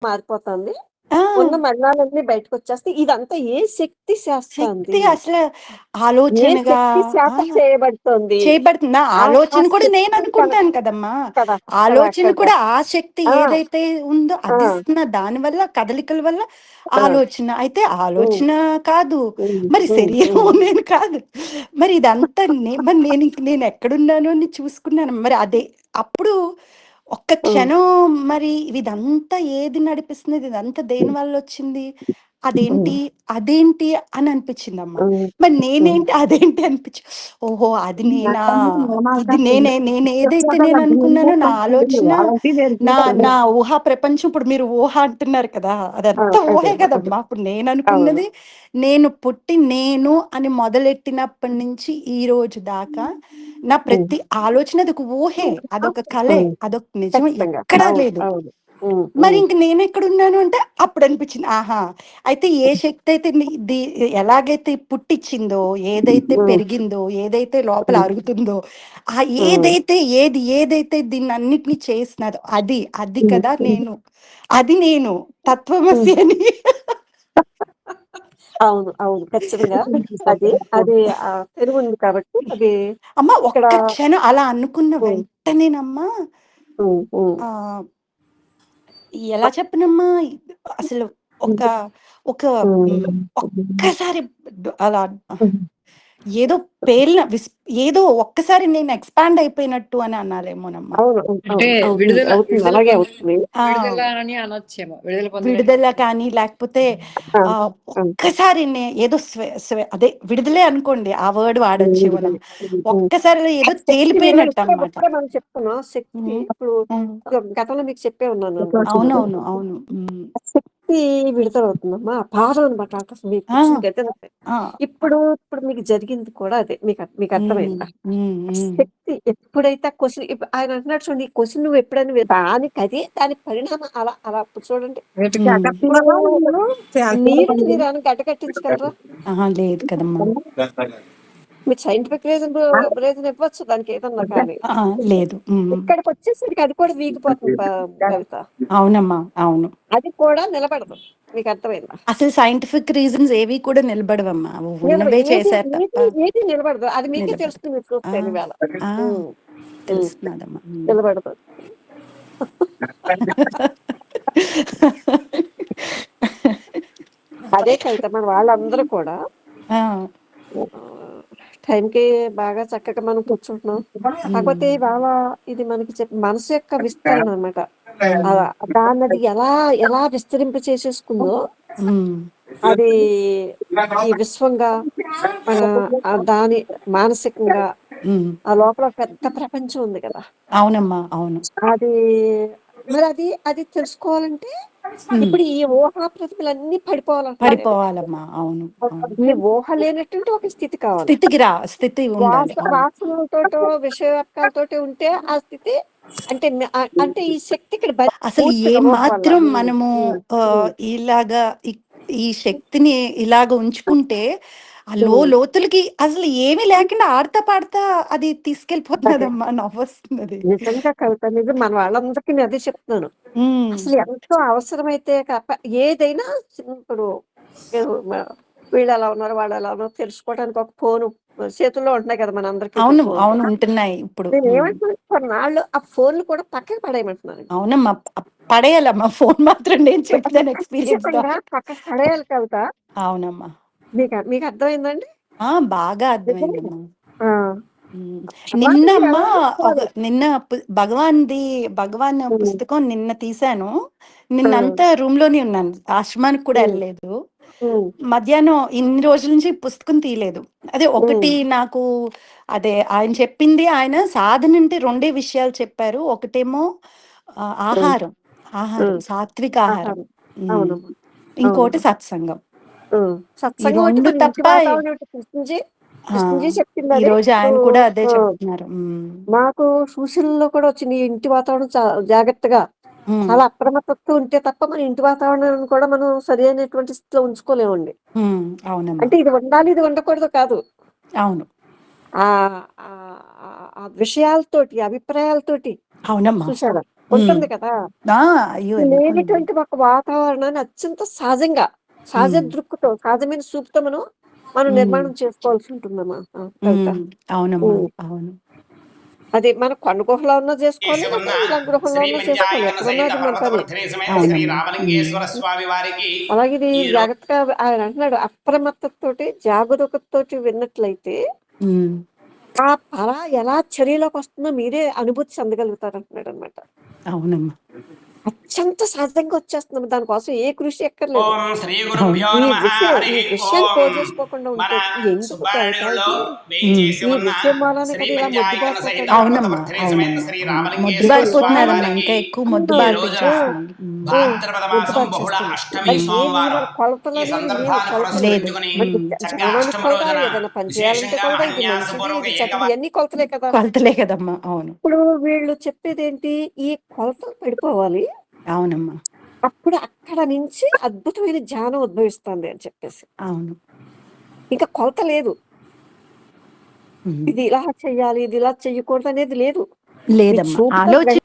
మారిపోతుంది. ఆ! ఉన్న మలినాలన్నీ బయటకొచ్చేస్తాయి. ఇదంతా ఏ శక్తి శక్తి చేస్తాంది? అసల ఏ ఆలోచనగా శక్తి చేత ఆ! చేయబడుతోంది? చేయబడుతుంది. నా ఆ ఆ ఆలోచన కూడా శక్తిని నేననుకుంటాను కదమ్మా! కదా! కదా! ఆలోచన కదా! కూడా ఆ శక్తి ఆ! ఏదైతే ఉందో ఆ! అది ఇస్తున్న దానివల్ల కదలికల వల్ల ఆ! ఆలోచన. అయితే హ్మ్. ఆలోచన కాదు. హ్మ్. మరి హ్మ్. శరీరం హ్మ్. నేను కాదు. మరి ఇదంతా మరి నేనెక్కడున్నాను అని చూసుకున్నాను. మరి అదే అప్పుడు ఒక్క హ్మ్. క్షణం మరి ఇదంతా ఏది నడిపిస్తుంది? ఇదంతా దేని వల్లొచ్చింది? హ్మ్. అదేంటి? అదేంటి? అని అనిపించిందమ్మా. హ్మ్. మరి హ్మ్. నేనేంటి? అదేంటి? ఓహో! అది నేనా? ఇది నేనేదైతే దీనిలో నేననుకున్నానో నా కొంచెం ఆలోచన, వారంటీ వేరు నా చూడండి. నా ఊహా ప్రపంచం ఇప్పుడు మీరు ఊహ అంటున్నారు కదా! ఆ! అదంతా అదే. ఊహే అదే. కదమ్మా! ఇప్పుడు అవును. నేననుకున్నది నేను పుట్టి నేను అని మొదలెట్టినప్పటి నుంచి ఈ రోజు దాకా నా హ్మ్. ప్రతి ఆలోచన అదొక ఊహే. అదొక కలే. హ్మ్. అదొక నిజం ఖచ్చితంగా. ఎక్కడా అవును. లేదు. అవును. హ్మ్. మరి హ్మ్. ఇంక నేనెక్కడున్నాను అంటే అప్పుడనిపించింది. ఆహా! అయితే ఏ శక్తి అయితే ఎలాగైతే పుట్టిచ్చిందో, ఏదైతే హ్మ్. పెరిగిందో, ఏదైతే లోపల హ్మ్. అరుగుతుందో, ఆ హ్మ్. ఏదైతే దీన్నన్నిటిని చేసినదో అది హ్మ్. కదా హ్మ్. నేను. అది నేను. హ్మ్. తత్వమసి అని. అవును. అవును. ఖచ్చితంగా. అది అది తెలివుంది కాబట్టి అది అమ్మ ఇక్కడ ఒక్క క్షణం అలా అనుకున్న హ్మ్. వెంటనేనమ్మా హ్మ్. హ్మ్. ఆహ్, ఎలా చెప్పనమ్మా? అసలు ఒక ఒక హ్మ్. ఒక్కసారి అలా హ్మ్. ఏదో పేలిన ఏదో ఒక్కసారి నేను ఎక్స్‌పాండ్ అయిపోయినట్టు అని అనాలేమోనమ్మా. అవును. అవును. అంటే అవును. అవుతుంది. విడుదల అవుతుంది. విడుదల అలాగే పొంది అవుతుంది. ఆ! విడుదల అని అనొచ్చేమో. విడుదల పొందడం. విడుదల కానీ లేకపోతే ఆ! ఆ! ఒక్కసారి ఏదో అదే విడుదలే అనుకోండి. ఆ వర్డ్ వాడొచ్చేమో హ్మ్. హ్మ్. ఒక్కసారి ఏదో అది శక్తి నేను తేలిపోయినట్టనమాట. ఇప్పుడే మనం చెప్తున్నాం. శక్తి హ్మ్. ఇప్పుడు హ్మ్. గతంలో మీకు చెప్పే ఉన్నాను అనుకుంటున్నాను. అవునవును. అవును. హ్మ్. ఆ శక్తి విడుదలవుతుందమ్మా. అపారం అనమాట. అసలు మీరు ఆ! కూర్చుని గదిలో ఆ! ఇప్పుడు మీకు జరిగింది కూడా అదే. మీకు హ్మ్. అర్థమైందా? హ్మ్. ఆ హ్మ్. శక్తి ఎప్పుడైతే ఆ క్వెషన్ ఆయన అంటున్నాడు చూడండి. ఈ క్వెషన్ నువ్వు ఎప్పుడైనా దానికదే దాని పరిణామం అలా అలా ఇప్పుడు చూడండి. వీటికి హ్మ్. అకస్మాత్తుగా నేను నీరుని మీరు ఏమైనా గడ్డకట్టించగలరా? అహా! లేదు కదమ్మా! మీరు సైంటిఫిక్ రీజన్ ఇవ్వచ్చు దానికి ఏదన్నా కానీ. ఆ! లేదు. హ్మ్. ఇక్కడికొచ్చేసరికి అది కూడా వీగిపోతుంది కవిత. అవునమ్మా. అవును. అది కూడా నిలబడదు. మీకు అర్థమైందా? అసలు సైంటిఫిక్ రీజన్స్ ఏవి కూడా నిలబడవమ్మా. ఉన్నవే ఏది చేశారు తప్ప ఏది ఏది నిలబడదు. అది మీకే నిలబడవు. తెలుస్తుంది మీరు ఆ! చూస్తే ఇవాళ. ఆ! హ్మ్. హ్మ్. తెలుస్తున్నదమ్మా. హ్మ్. నిలబడదు. అదే కవిత మన వాళ్ళందరూ కూడా ఆ! ఆహ్, టైంకి బాగా చక్కగా మనం కూర్చుంటున్నాం. కాకపోతే హ్మ్. ఇవాళ ఇది మనకి మనసు యొక్క విస్తరణ అనమాట. హ్మ్. అలా దాన్నది ఎలా ఎలా విస్తరింప చేసేసుకుందో హ్మ్. అది ఈ విశ్వంగా మన దాని మానసికంగా హ్మ్. ఆ లోపల పెద్ద ప్రపంచం ఉంది కదా! అవునమ్మా. అవును. అది అది తెలుసుకోవాలంటే హ్మ్. ఇప్పుడు ఈ ఊహా ప్రతిభలన్నీ పడిపోవాలంటున్నాను నేను. పడిపోవాలమ్మా. అవును. అవును. ఈ ఊహ లేనటువంటి ఒక స్థితి కావాలి. స్థితి ఉండాలి. అవును. వాసనలతోటో, విషయ వ్యాపకాలతోటి ఉంటే ఆ స్థితి అంటే అంటే ఈ శక్తి ఇక్కడ అసలు పూర్తిగా ఊహ వల్ల. ఏమాత్రం హ్మ్. మనము హ్మ్. హ్మ్. ఇలాగా ఈ శక్తిని ఇలాగ ఉంచుకుంటే ఆ హ్మ్. లోతులకి అసలు ఏమీ లేకుండా ఆడతా పాడతా అది అదే. తీసుకెళ్ళిపోతున్నదమ్మా. నవ్వొస్తున్నది. నిజంగా కవిత నిజం. మన వాళ్ళందరికీ నేను అదే చెప్తున్నాను. హ్మ్. అసలు ఎంతో అవసరమైతే ఏదైనా ఇప్పుడు మ వీళ్ళెలా ఉన్నారు, వాళ్ళెలా ఉన్నారు తెలుసుకోవడానికి ఒక ఫోను చేతుల్లో ఉంటున్నాయి కదా! మనందరికీ ఇప్పుడు అవును. అవును. ఫోన్లు. ఉంటున్నాయి ఇప్పుడు. హ్మ్. నేనేమంటున్నాను కొన్నాళ్ళు ఆ ఫోన్లు కూడా పక్కకి పడేయమంటున్నాను. అవునమ్మా. పడేయాలమ్మా. ఫోను మాత్రం నేను చెప్తాను ఎక్స్‌పీరియన్స్‌గా. ఖచ్చితంగా పక్కకి పడేయాలి కవిత. అవునమ్మా. మీకు అర్థమైందండి? బాగా నిజమే. అర్థమైందమ్మా. ఆ! హ్మ్. అలాంటిది నిన్నమ్మా ఎలా తీసుకోవాలి? నిన్న భగవాన్ హ్మ్. పుస్తకం నిన్న తీశాను. ఆ! నిన్నంతా రూమ్‌లోనే ఉన్నాను. ఆశ్రమానికి కూడా హ్మ్. ఎళ్ళలేదు. హ్మ్. మధ్యాహ్నం ఇన్ని రోజుల నుంచి పుస్తకం తీయలేదు. అదే హ్మ్. ఒకటి నాకు ఆయన చెప్పింది ఆయన సాధనంటే రెండే విషయాలు చెప్పారు. ఒకటేమో హ్మ్. ఆహారం, హ్మ్. సాత్విక ఆహారం. ఆహారం. హ్మ్. అవునమ్మా. ఇంకోటి అవునమ్మా. సత్సంగం. హ్మ్. ఈ సత్సంగం అంటే 2 మన ఇంటి తప్ప వాతావరణం ఏంటి ఆ! కృష్ణజీ చెప్పిందదే. ఈరోజు ఇప్పుడు ఆయన కూడా అదే ఆ! చెప్తున్నారు. హ్మ్. మాకు సూచనల్లో కూడా వచ్చింది. ఈ ఇంటి వాతావరణం జాగ్రత్తగా హ్మ్. చాలా అప్రమత్తతో ఉంటే తప్ప మన ఇంటి వాతావరణాన్ని కూడా మనం సరైనటువంటి స్థితిలో ఉంచుకోలేమండి. హ్మ్. అవునమ్మా. అంటే ఇది ఉండాలి, ఇది ఉండకూడదు కాదు. అవును. ఆహ్, ఆహ్, ఆ విషయాలతోటి, అభిప్రాయాలతోటి అవునమ్మా. చూసారా? ఉంటుంది కదా! అయ్యో ఎందుకు ఉండదు. లేనిటువంటి ఒక వాతావరణాన్ని అత్యంత సహజ ఉమ్, దృక్కుతో, సహజమైన సూక్తో మనం ఉమ్, నిర్మాణం చేసుకోవాల్సి ఉంటుందమ్మా కవిత. అవునమ్మా, ఉమ్. అవును. అది మన కొండ గుహలో ఉన్నా చేసుకోవాలి, ఉన్న లేదా ఇలా గృహంలో శ్రీ ఉన్నా చేసుకోవాలి, పంచాయతన ఎక్కడున్నా సహిత అది మన పని. పర్వతవర్ధిని సమేత శ్రీ అవునమ్మా. రామలింగేశ్వర స్వామి వారికి అలాగే ఇది ఈ రోజు జాగ్రత్తగా ఆయన అంటున్నాడు, అప్రమత్తతోటి జాగరూకతతోటి విన్నట్లయితే ఉమ్, ఆ పర ఎలా చర్యలోకి వస్తుందో మీరే అనుభూతి చెందగలుగుతారు అంటున్నాడు అనమాట. అవునమ్మా. అత్యంత సహజంగా వచ్చేస్తున్నాం, దానికోసం ఏ కృషి ఎక్కర్లేదు. ఓం శ్రీ గురుభ్యో ఈ నమః హరి విషయాన్ని ఓం. పోజేసుకోకుండా మన ఉంటే ఎందుకు కవిత సుబ్బారణ్యంలో ఇది? వేయించేసి ఈ ఉన్న విషయం మూలానే శ్రీ కదా ఇలా పంచాయతన సహిత మొద్దుబారిపోతున్నాం. అవునమ్మా, పర్వతవర్ధిని సమేత అవునమ్మా, శ్రీ అవును. రామలింగేశ్వర స్వామి మొద్దుబారిపోతున్నారమ్మా, వారికి ఇంకా ఎక్కువ ఈ మొద్దుబారిపోయి రోజున భాద్రపద మాసం బహుళ ముద్దుబారిచేస్తుంది. అష్టమి అది ఏమి సోమవారం మన ఈ కొలతలని సందర్భాన్ని కొలతలు లేదు. పురస్కరించుకుని మరి చక్కగా జననానికి అష్టమ కొలదా, రోజున ఏదైనా పని చేయాలంటే విశేషంగా కొలదా, ఇది మంచిది, మహాన్యాసపూర్వక ఇది చెడ్డది, ఇవన్నీ కొలతలే కదా. కొలతలే కదమ్మా, అవును. ఇప్పుడు వీళ్ళు చెప్పేది ఏంటి, ఈ కొలతలు పడిపోవాలి, అవునమ్మా, అప్పుడు అక్కడ నుంచి అద్భుతమైన జ్ఞానం ఉద్భవిస్తుంది అని చెప్పేసి. అవును. ఇంకా కొలత లేదు, ఉమ్. ఇది ఇలా చెయ్యాలి, ఇది ఇలా చెయ్యకూడదు అనేది లేదు. మీ లేదమ్మా, చూపుతో ఆలోచి